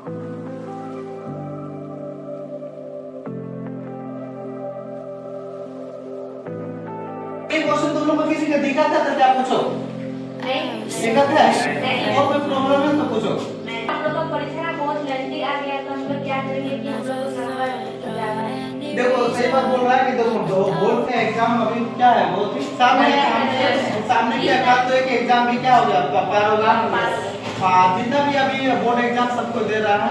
एक क्वेश्चन तुम लोग को किसी का दिखा था तो क्या पूछो? नहीं दिखा था? और कोई प्रॉब्लम है तो पूछो। हम लोग का परीक्षा बहुत जल्दी आ गया तो हम लोग क्या करेंगे कि हम लोग को समय देखो सही बात बोल रहा है कि देखो बोर्ड का एग्जाम अभी क्या है, बहुत ही सामने क्या का तो एक एग्जाम भी क्या हो गया आपका पार होगा। हाँ, जितना भी अभी बोर्ड एग्जाम सबको दे रहा है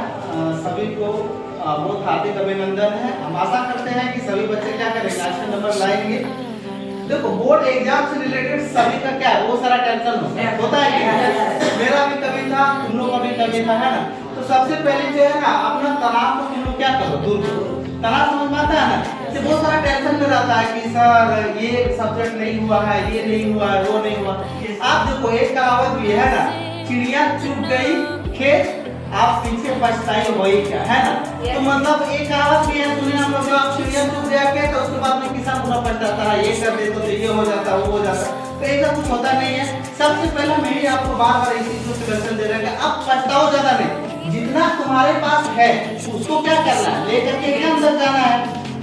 सभी को बहुत हार्दिक अभिनंदन है। हम आशा करते हैं कि सभी बच्चे क्या करेंगे, अच्छे नंबर लाएंगे। देखो बोर्ड एग्जाम से रिलेटेड सभी का क्या है, वो सारा टेंशन होता है कि मेरा भी कभी था, तुम लोग का भी कभी था, है ना। तो सबसे पहले जो है ना अपना तनाव को तुम लोग क्या करो, दूर करो। तनाव समझ में आता है ना, जैसे बहुत सारा टेंशन में रहता है कि सर ये सब्जेक्ट नहीं हुआ है, ये नहीं हुआ है, वो नहीं हुआ। आप देखो एक कहावत भी है ना, चिड़िया चुग गई खेत आप पीछे पछताई वही क्या, है ना। तो मतलब एक कहावत भी है, सुनिए हम लोग, आप चिड़िया चुग गया खेत तो उसके बाद में किसान पूरा पछताता है, ये कर दे तो ये हो जाता है, वो हो जाता है। तो ऐसा कुछ होता नहीं है। सबसे पहले मैं ही आपको बार बार इसी चीज से दर्शन दे रहा है कि अब पछताओ ज्यादा नहीं, जितना तुम्हारे पास है उसको क्या करना है, लेकर के एग्जाम तक जाना है।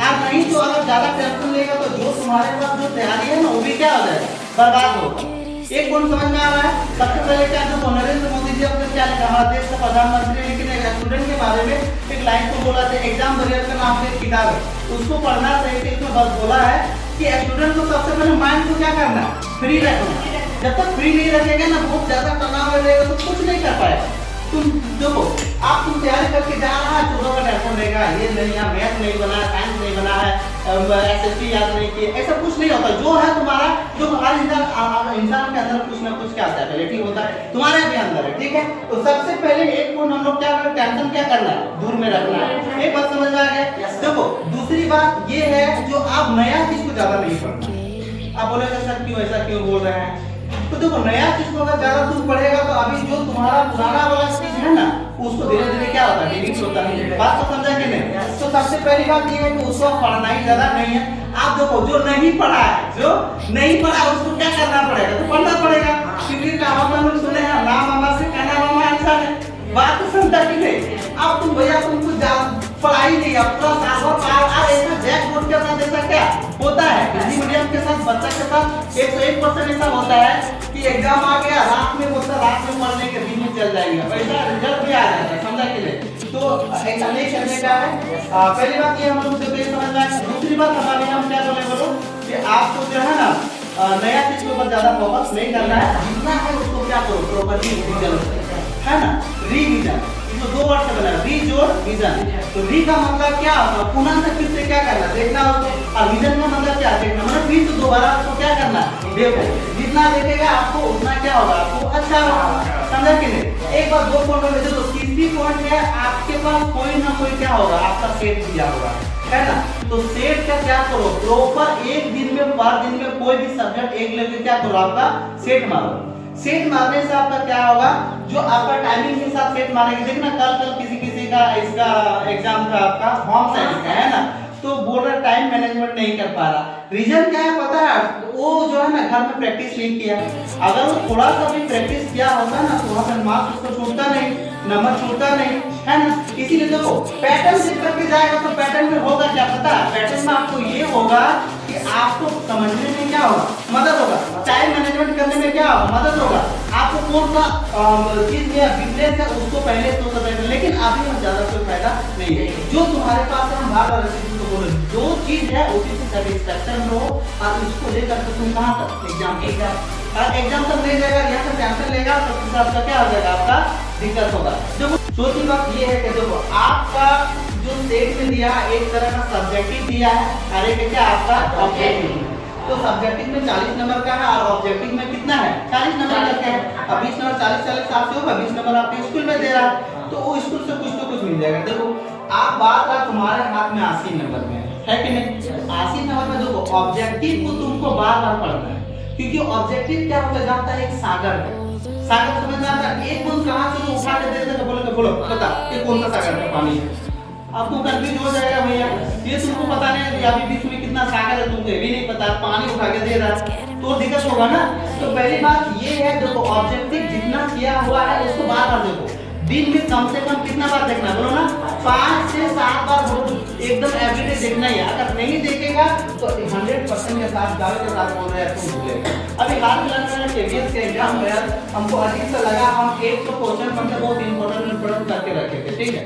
आप नहीं तो अगर ज्यादा टेंशन लेगा तो जो तुम्हारे पास जो तैयारी है ना वो भी क्या हो जाएगा, बर्बाद होगा। एक पॉइंट समझ में आ रहा है। सबसे पहले क्या जो नरेंद्र मोदी जी अपने क्या लिखा, हमारे देश का प्रधानमंत्री, लेकिन एक स्टूडेंट के बारे में एक लाइन को बोला था, एग्जाम वॉरियर का नाम से एक किताब है, उसको पढ़ना चाहिए। इसमें बस बोला है कि स्टूडेंट को सबसे पहले माइंड को क्या करना है, फ्री रखना। जब तक फ्री नहीं रखेगा ना, बहुत ज्यादा तनाव रहेगा तो कुछ नहीं कर पाएगा। तुम देखो आप तुम तैयारी करके जा रहा है, 14 का टेंशन रहेगा, ये नहीं है, मैथ नहीं बना है, साइंस नहीं बना है, एसएसटी याद नहीं किए, ऐसा कुछ नहीं होता। जो है तुम्हारा, जो हर इंसान के अंदर कुछ ना कुछ क्या कैपेबिलिटी होता है, तुम्हारे भी अंदर है, ठीक है। तो सबसे पहले एक पॉइंट हम लोग क्या करें, टेंशन क्या करना है, दूर में रखना है। एक बात समझ में आ गया। देखो दूसरी बात ये है, जो आप नया चीज को ज्यादा नहीं पढ़ना। आप बोलेंगे सर क्यों ऐसा क्यों बोल रहे हैं, तो देखो नया चीज को अगर ज्यादा तुम पढ़ेगा तो अभी जो तुम्हारा पुराना वाला चीज है ना उसको धीरे धीरे क्या होता है, डिलीट होता है। बात तो समझा कि नहीं। तो सबसे पहली बात ये है कि उसको पढ़ना ही ज्यादा नहीं है। आप देखो जो नहीं पढ़ा है, जो नहीं पढ़ा उसको क्या करना पड़ेगा, तो पढ़ना पड़ेगा। क्योंकि कहावत हम लोग सुने हैं, ना मामा से कहना मामा अच्छा है। बात तो समझा कि नहीं। अब तुम भैया तुमको पढ़ाई नहीं, अपना ऐसा जैक बोर्ड के साथ ऐसा क्या होता है, हिंदी मीडियम के साथ बच्चा के साथ 101% ऐसा होता है कि एग्जाम आ गया, रात में बोलता, रात में पढ़ने के दिन में चल जाएगा, वैसा रिजल्ट भी आ जाता है, समझा कि नहीं। तो ऐसा नहीं करने का है। पहली बात ये हम लोग को ये समझना है। दूसरी बात हमारे हम क्या बोले बोलो कि आपको जो है ना नया चीज के ऊपर ज्यादा फोकस नहीं करना है, जितना है उसको क्या करो, प्रॉपर्ली रिविजन, है ना, रिविजन। तो दो वर्ड से बना री जोड़ विजन। तो री का मतलब क्या होता है, पुनः से फिर से क्या करना, देखना उसको। और विजन का मतलब क्या, देखना, मतलब फिर से दोबारा उसको क्या करना, देखो। जितना देखेगा आपको उतना क्या होगा, आपको अच्छा होगा, समझा कि नहीं। एक बार दो पॉइंट में देखो, तीसरी पॉइंट है आपके पास कोई ना कोई क्या होगा, आपका सेट दिया होगा, है ना। तो सेट का क्या करो, प्रॉपर एक दिन में, पर दिन में कोई भी सब्जेक्ट एक लेके क्या करो, आपका सेट मारो। सेट मारने से आपका क्या होगा, जो आपका टाइमिंग के साथ सेट मारेंगे। देखना कल किसी का इसका एग्जाम का आपका होम साइंस का है ना, तो बोल रहा टाइम मैनेजमेंट नहीं कर पा रहा। रीजन क्या है पता है, वो जो है ना घर में प्रैक्टिस नहीं किया। अगर वो थोड़ा सा भी प्रैक्टिस किया होता ना तो वहाँ पर मार्क्स उसको छूटता नहीं, नंबर छूटता नहीं, है ना। इसीलिए देखो पैटर्न सेट करके जाएगा तो पैटर्न में होगा क्या पता है, पैटर्न में आपको ये होगा कि आपको समझने में क्या होगा, मदद होगा। टाइम मैनेजमेंट करने में क्या होगा, मदद होगा। आपको कौन सा चीज में वीकनेस है उसको पहले तो समझना, लेकिन अभी हम ज्यादा कोई फायदा नहीं है। जो तुम्हारे पास है हम बार बार बोलो, जो चीज है उसी से सेटिस्फैक्शन रहो और इसको लेकर के तुम कहां तक एग्जाम तक नहीं जाएगा, यहाँ से टेंशन लेगा तो फिर आपका क्या हो जाएगा, आपका दिक्कत होगा। देखो चौथी बात ये है कि देखो आपका जो सेट में दिया एक तरह का सब्जेक्टिव दिया है और एक क्या आपका ऑब्जेक्टिव। तो सब्जेक्टिव में 40 नंबर का है और ऑब्जेक्टिव में कितना है, 40 नंबर का है। अब 20 नंबर 40 7 से होगा, 20 नंबर आपके स्कूल में दे रहा है तो वो स्कूल से कुछ तो कुछ मिल जाएगा। देखो आप बात तुम्हारे हाथ में 80 नंबर में है कि नहीं, 80 नंबर में देखो ऑब्जेक्टिव को तुमको बार बार पढ़ना है, क्योंकि ऑब्जेक्टिव क्या होता जाता है, एक सागर है। सागर समझ में आता है, एक बूंद कहां से उठा के दे देगा, बोलो बता ये कौन सा सागर का पानी है। आपको कंफ्यूज हो जाएगा भैया, ये तुमको पता नहीं है अभी बीच में कितना सागर है, तुमको भी नहीं पता, पानी उठा के दे रहा है तो दिक्कत होगा ना। तो पहली बात ये है देखो ऑब्जेक्टिव जितना किया हुआ है उसको बार बार देखो, दिन में कम से कम कितना बार देखना है? बोलो ना 5 से 7 बार एकदम एवरीडे देखना ही है। अगर नहीं देखेगा तो 100% के साथ दावे के साथ बोल रहे हैं तुम भूलेगा। अभी हाल फिलहाल में केवीएस के एग्जाम में हमको अजीब सा लगा, हम 100 क्वेश्चन मतलब बहुत इंपॉर्टेंट करके रखे थे, ठीक है।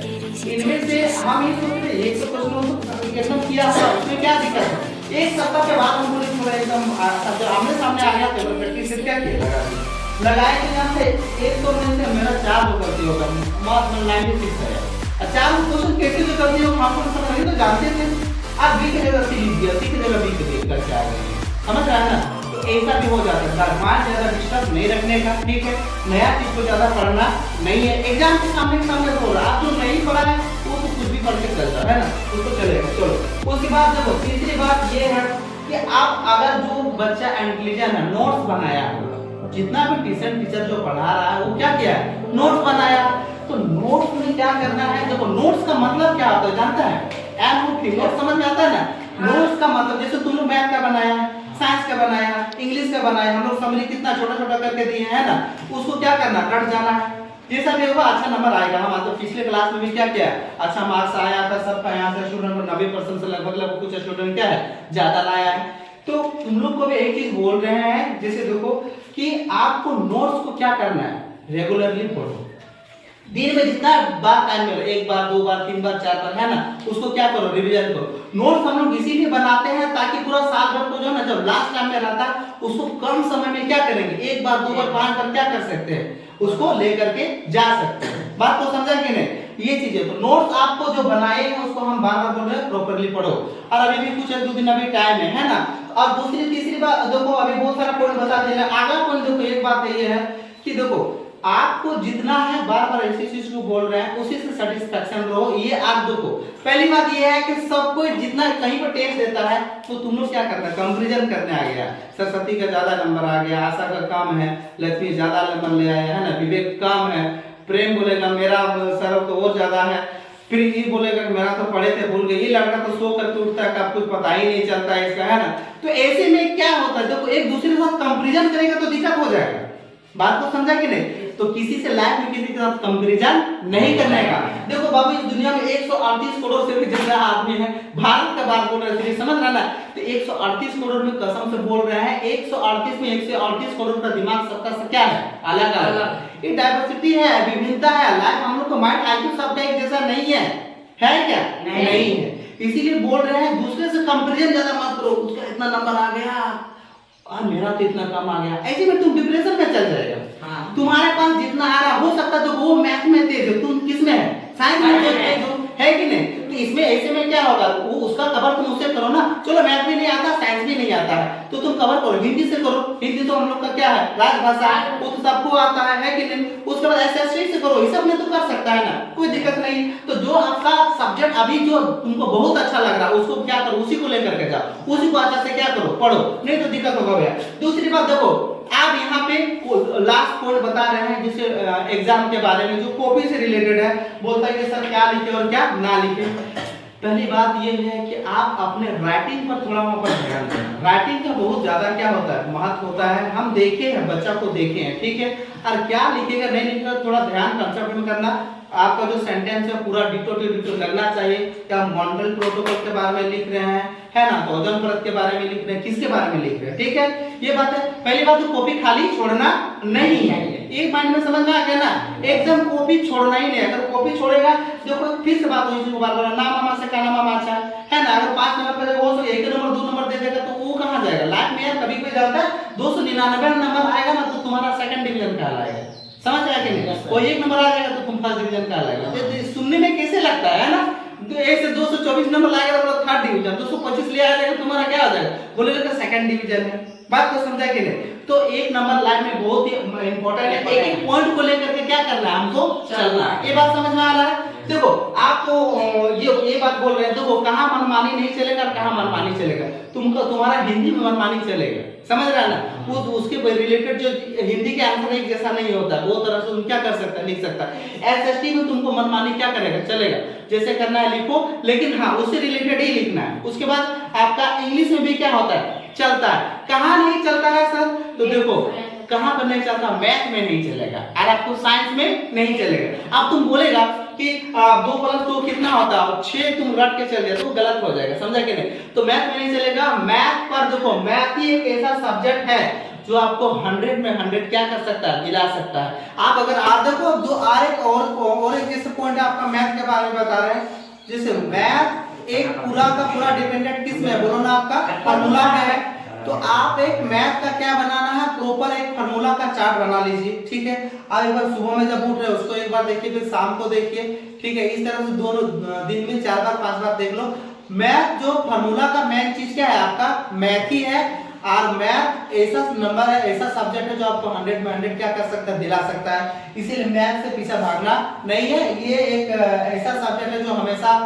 इनमें से हम ये सोच रहे 100 क्वेश्चन एकदम किया हुआ, उसमें क्या दिक्कत है? एक सप्ताह के बाद हम पूरे एकदम आमने सामने आ गया पेपर प्रैक्टिस से क्या किया लगाए थे यहाँ पे 100 में से मेरा 4 हो गलती होगा, मार्क्स में 96 है। 4 क्वेश्चन कैसे जो गलती हो हमको समझ नहीं, तो जानते थे आप बी की जगह सी लिख दिया, सी की जगह बी लिख करके आ गए, समझ रहा है ना। तो ऐसा भी हो जाता है, माइंड ज्यादा डिस्टर्ब नहीं रखने का, ठीक है। नया चीज को ज्यादा पढ़ना नहीं है, एग्जाम के सामने बोल रहा आप जो नहीं पढ़ा है वो तो कुछ भी पढ़ के चलता है ना, उसको चलेगा। चलो उसके बाद देखो तीसरी बात ये है कि आप अगर जो बच्चा इंटेलिजेंट है नोट्स बनाया है, जितना भी ट्यूशन टीचर जो पढ़ा रहा है वो क्या किया है नोट्स बनाया। तो नोट्स में क्या करना है, देखो नोट्स का मतलब क्या होता है जानता है? नोट्स समझ में आता है ना। नोट्स का मतलब जैसे तुम लोग मैथ का बनाया, साइंस का बनाया, इंग्लिश का बनाया, हम लोग समरी कितना छोटा छोटा करके दिए हैं ना, उसको क्या करना कट जाना है, जैसा भी होगा अच्छा नंबर आएगा। हम तो पिछले क्लास में भी क्या किया अच्छा मार्क्स आया था सबका, यहाँ से स्टूडेंट को 90% से लगभग कुछ स्टूडेंट क्या है ज्यादा लाया है। तो तुम लोग को भी एक चीज बोल रहे हैं, जैसे देखो कि आपको नोट्स को क्या करना है रेगुलरली पढ़ो, दिन में जितना बार टाइम मिले 1 बार 2 बार 3 बार 4 बार है ना, उसको क्या करो रिवीजन करो। नोट्स हम लोग इसीलिए बनाते हैं ताकि पूरा साल भर को जो है ना जब लास्ट टाइम में रहता है उसको कम समय में क्या करेंगे 1 बार 2 बार 5 बार क्या कर सकते हैं उसको लेकर के जा सकते हैं। बात को समझा कि नहीं? ये चीजें तो नोट्स आपको जो बनाए हैं उसको हम बार बार बोल रहे हैं प्रॉपर्ली पढ़ो। और अभी भी कुछ 1-2 दिन अभी टाइम है ना। अब दूसरी तीसरी बात देखो अभी बहुत सारा पॉइंट बता देना, आगे पॉइंट देखो एक बात ये है कि देखो आपको जितना है बार बार ऐसी चीज को बोल रहे हैं उसी से सेटिस्फेक्शन रहो। ये आप देखो पहली बात ये है कि सब कोई जितना कहीं पर टेस्ट देता है तो तुम लोग क्या करना कंपैरिजन करने आ गया, सरस्वती का ज्यादा नंबर आ गया, आशा का कम है, लक्ष्मी ज्यादा नंबर ले आया है ना, विवेक कम है, प्रेम बोलेगा मेरा सर तो और ज्यादा है, फिर ये बोलेगा कि मेरा तो पढ़े थे भूल गए, ये लड़का तो सो करके उठता है का कुछ पता ही नहीं चलता है इसका है ना। तो ऐसे में क्या होता है देखो एक दूसरे के साथ कंपैरिजन करेगा तो दिक्कत हो जाएगा। बात को समझा कि नहीं? तो किसी से लाइफ में किसी के साथ कंपैरिजन नहीं करने का। देखो बाबू इस दुनिया में 138 करोड़ से भी ज्यादा आदमी है, भारत का बात बोल रहे थे समझ रहा ना। तो 138 करोड़ में कसम से बोल रहे हैं 138 में 138 करोड़ का दिमाग सबका क्या है अलग अलग। ये डाइवर्सिटी है, विभिन्नता है। लाइफ हम लोग का माइंड आईक्यू सबका एक जैसा नहीं है क्या? नहीं है। इसीलिए बोल रहे हैं दूसरे से कंपैरिजन ज्यादा मत करो, उसका इतना नंबर आ गया और मेरा तो इतना कम आ गया, ऐसे में तुम डिप्रेशन में चल जाएगा। हाँ। तुम्हारे पास जितना आ रहा हो सकता तो वो मैथ में तेज हो, तुम किस में है साइंस में तेज हो है कि नहीं? तो इसमें ऐसे में क्या होगा वो उसका कवर तुम उससे करो ना। चलो मैथ भी नहीं आता साइंस भी नहीं आता है तो तुम कवर करो हिंदी से करो, हिंदी तो हम लोग का क्या है राजभाषा है, वो तो सबको आता है कि नहीं? उसके बाद एसएसटी से करो, ये सब में तो कर सकता है ना, कोई दिक्कत नहीं। तो जो आपका सब्जेक्ट अभी जो तुमको बहुत अच्छा लग रहा है उसको क्या करो उसी को लेकर के जाओ, उसी को अच्छा से क्या करो पढ़ो, नहीं तो दिक्कत होगा भैया। दूसरी बात देखो आप यहाँ पे लास्ट पॉइंट बता रहे हैं जिसे एग्जाम के बारे में जो कॉपी से रिलेटेड है, बोलता है कि सर क्या लिखे और क्या ना लिखे। पहली बात ये है कि आप अपने राइटिंग पर थोड़ा वहां पर ध्यान दें। राइटिंग का बहुत ज्यादा क्या होता है महत्व होता है। हम देखे हैं बच्चा को देखे हैं ठीक है, और क्या लिखेगा नहीं लिखेगा थोड़ा ध्यान कंसेप्ट में करना। आपका जो सेंटेंस है पूरा डिटो टू डिटो लगना चाहिए। क्या मॉन्ट्रियल प्रोटोकॉल के बारे में लिख रहे हैं है ना, तो ओजोन परत के बारे में लिख रहे हैं, किसके बारे में लिख रहे हैं, ठीक है। ये बात है। पहली बात तो कॉपी खाली छोड़ना नहीं है, एक माइंड में समझ में आ गया ना, एकदम कॉपी छोड़ना ही नहीं। अगर कॉपी छोड़ेगा देखो फिर से बात हुई बार बार ना मामा से कहना मामा अच्छा है ना। अगर 5 नंबर पे वो 1 नंबर 2 नंबर दे देगा तो वो कहां जाएगा लाइफ में यार। कभी कोई जाता है 299 नंबर आएगा ना तो तुम्हारा सेकंड डिवीजन कहलाएगा, समझ आया कि नहीं? वो 1 नंबर आ जाएगा तो तुम फर्स्ट डिवीजन कहलाएगा। तो सुनने में कैसे लगता है ना, 1 से 224 नंबर लाएगा तो थर्ड डिवीजन, 225 ले आएगा तुम्हारा क्या हो जाएगा बोलेगा सेकंड डिवीजन है। बात को समझा कि नहीं? तो 1 नंबर लाइफ में बहुत ही इंपॉर्टेंट है। एक एक पॉइंट को लेकर के क्या करना है हमको चलना है। ये बात समझ में आ रहा है? देखो आपको ये बात बोल रहे हैं देखो कहां मनमानी नहीं चलेगा और कहां मनमानी चलेगा। तुमको तुम्हारा हिंदी में मनमानी चलेगा, समझ रहा है ना। वो उसके रिलेटेड जो हिंदी के आंसर एक जैसा नहीं होता, वो तरह से तुम क्या कर सकता लिख सकता। एसएसटी में तुमको मनमानी क्या करेगा चलेगा, जैसे करना है लिखो, लेकिन हाँ उससे रिलेटेड ही लिखना है। उसके बाद आपका इंग्लिश में भी क्या होता है चलता है। कहां नहीं चलता है सर? तो देखो कहाँ पर नहीं चलता? मैथ में नहीं चलेगा और आपको साइंस में नहीं चलेगा। अब तुम बोलेगा कि 2 + 2 कितना होता है, 6 तुम रट के चल दिया तो गलत हो जाएगा, समझा कि नहीं? तो मैथ में नहीं चलेगा। मैथ पर देखो, मैथ ही एक ऐसा सब्जेक्ट है जो आपको 100 में 100 क्या कर सकता है? दिला सकता है। आप अगर देखो एक जैसे पॉइंट आपका मैथ के बारे में बता रहे हैं, जैसे मैथ एक पूरा का पूरा डिपेंडेंट किस में है बोलो ना? आपका फार्मूला में है। तो आप एक मैथ का क्या बनाना है? प्रॉपर एक फार्मूला का चार्ट बना लीजिए, ठीक है? आप एक बार सुबह में जब उठ रहे हो उसको एक बार देखिए, फिर शाम को देखिए, ठीक है? इस तरह से दोनों दिन में 4 बार 5 बार देख लो। मैथ जो फार्मूला का मेन चीज क्या है? आपका मैथ ही है। और मैथ ऐसा नंबर है, ऐसा सब्जेक्ट है जो आपको 100 में 100 क्या कर सकता है? दिला सकता है। इसीलिए मैथ से पीछे भागना नहीं है। ये एक ऐसा सब्जेक्ट है जो हमेशा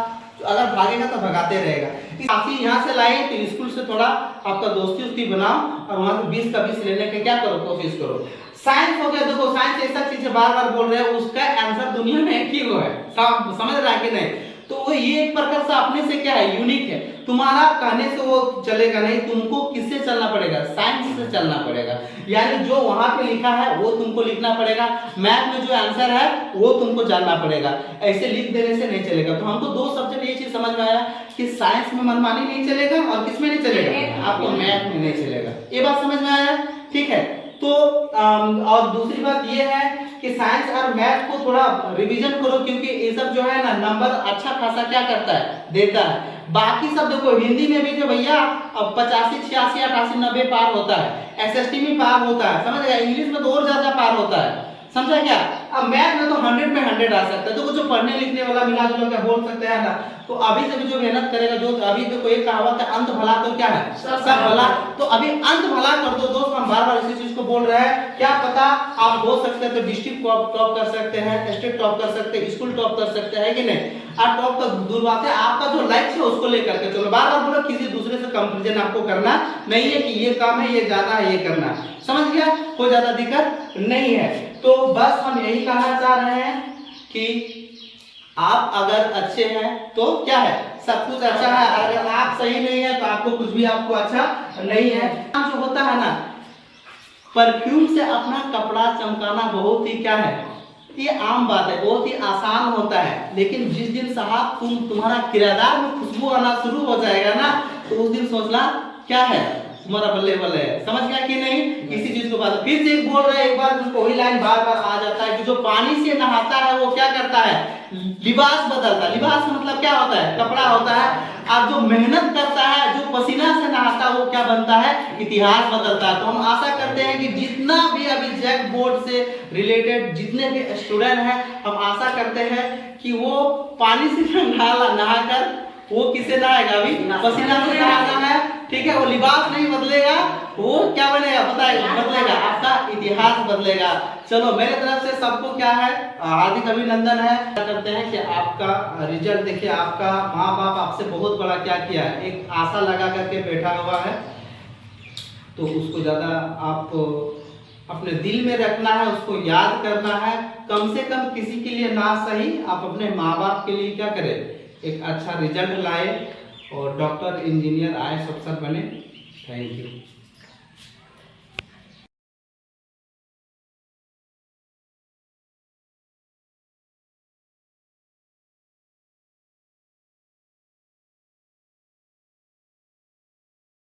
अगर भागेगा तो भगाते रहेगा। काफी यहाँ से लाए तो स्कूल से थोड़ा आपका दोस्ती बनाओ और वहां से 20 का 20 लेने के क्या करो? कोशिश करो। साइंस हो गया, देखो साइंस ऐसा चीज है, बार बार बोल रहे हैं, उसका आंसर दुनिया में एक ही है, समझ रहा है कि नहीं? तो वो ये एक प्रकार से अपने से क्या है? यूनिक है। तुम्हारा कहने से वो चलेगा नहीं, तुमको किससे चलना पड़ेगा? साइंस से चलना पड़ेगा। यानी जो वहां पे लिखा है वो तुमको लिखना पड़ेगा, मैथ में जो आंसर है वो तुमको जानना पड़ेगा। ऐसे लिख देने से नहीं चलेगा। तो हमको 2 सब्जेक्ट ये चीज समझ में आया कि साइंस में मनमानी नहीं चलेगा और किसमें नहीं चलेगा? आपको मैथ में नहीं चलेगा। ये बात समझ में आया? ठीक है। तो और दूसरी बात ये है कि साइंस और मैथ को थोड़ा रिवीजन करो, क्योंकि ये सब जो है ना नंबर अच्छा खासा क्या करता है? देता है। बाकी सब देखो, हिंदी में भी जो भैया 85, 86, 88, 90 पार होता है, एसएसटी में पार होता है, समझ गया? इंग्लिश में तो और ज्यादा पार होता है, समझा क्या? अब मैथ में तो 100 में 100 आ सकता है। तो जो पढ़ने लिखने वाला मिला जुला के बोल सकते हैं ना, तो अभी से भी जो मेहनत करेगा, जो अभी देखो एक कहावत है, अंत भला तो क्या है? सब भला। तो अभी अंत भला कर दो दोस्त। हम बार बार इसी चीज को बोल रहे हैं। क्या पता आप हो सकते हैं तो डिस्ट्रिक्ट टॉप कर सकते हैं, स्टेट टॉप कर सकते हैं, स्कूल टॉप कर सकते हैं कि नहीं? और टॉप का दूर बात है, आपका जो लक्ष्य है उसको लेकर के चलो। बार बार बोलो किसी दूसरे से कंपैरिजन आपको करना नहीं है कि ये काम है, ये ज्यादा है, ये करना, समझ गया? कोई ज्यादा दिक्कत नहीं है। तो बस हम यही कहना चाह रहे हैं कि आप अगर अच्छे हैं तो क्या है? सब कुछ अच्छा है। अगर आप सही नहीं है तो आपको कुछ भी आपको अच्छा नहीं है। जो होता है ना, परफ्यूम से अपना कपड़ा चमकाना बहुत ही क्या है? ये आम बात है, बहुत ही आसान होता है। लेकिन जिस दिन साहब तुम्हारा किरदार में खुशबू आना शुरू हो जाएगा ना, तो उस दिन सोचना क्या है? तुम्हारा बल्ले बल्ले है। समझ गया कि नहीं? इसी चीज को बात फिर से बोल रहे हैं, एक बार तुमको वही लाइन बार बार आ जाता है कि जो पानी से नहाता है वो क्या करता है? लिबास बदलता है। लिबास मतलब क्या होता है? कपड़ा होता है। और जो मेहनत करता है, जो पसीना से नहाता है, वो क्या बनता है? इतिहास बदलता है। तो हम आशा करते हैं कि जितना भी अभी जैक बोर्ड से रिलेटेड जितने भी स्टूडेंट हैं, हम आशा करते हैं कि वो पानी से नहाकर वो किसे नहाएगा? अभी पसीना से नहाना है, ठीक है? वो लिबास नहीं बदलेगा, वो क्या बनेगा? बदलेगा, आपका इतिहास बदलेगा। चलो मेरे तरफ से सबको क्या है? हार्दिक अभिनंदन है। करते हैं कि आपका रिजल्ट देखिए, आपका माँ बाप आपसे बहुत बड़ा क्या किया है? एक आशा लगा करके बैठा हुआ है। तो उसको ज्यादा आप अपने दिल में रखना है, उसको याद करना है। कम से कम किसी के लिए ना सही, आप अपने माँ बाप के लिए क्या करें? एक अच्छा रिजल्ट लाए और डॉक्टर, इंजीनियर, IAS अफसर बने। Thank you.